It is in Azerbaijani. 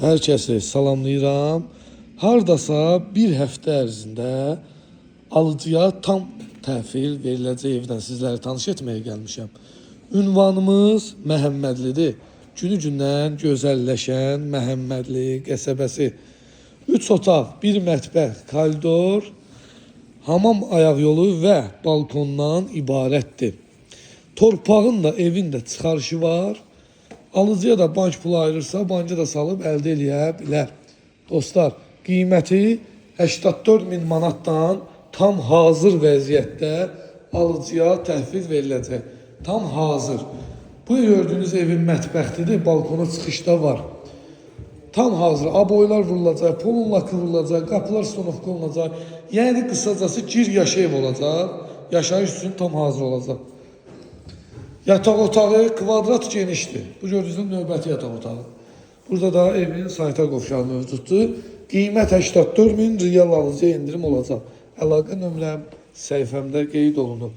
Hər kəsi salamlayıram. Hardasa bir həftə ərzində alıcıya tam təhvil veriləcək evdən sizləri tanış etməyə gəlmişəm. Ünvanımız Məhəmmədlidir. Günü-gündən gözəlləşən Məhəmmədli qəsəbəsi. 3 otaq, 1 mətbəx, koridor, hamam ayaq yolu və balkondan ibarətdir. Torpağın da evin də çıxarışı var. Alıcıya da bank pulu ayırırsa, banka da salıb əldə eləyə bilər. Dostlar, qiyməti 84.000 manatdan tam hazır vəziyyətdə alıcıya təhvil veriləcək. Tam hazır. Bu gördüyünüz evin mətbəxtidir, balkona çıxışda var. Tam hazır, aboylar vurulacaq, polun lakı vurulacaq, qapılar stonovka olunacaq. Yəni qısacası gir yaşa ev olacaq, yaşayış üçün tam hazır olacaq. Yataq otağı kvadrat genişdir. Bu gördüyünüz növbəti yataq otağı. Burada da evin sayta qovşağı mövcuddur. Qiymət 84.000 real alıcıya indirim olacaq. Əlaqə nömrəm səhifəmdə qeyd olunub.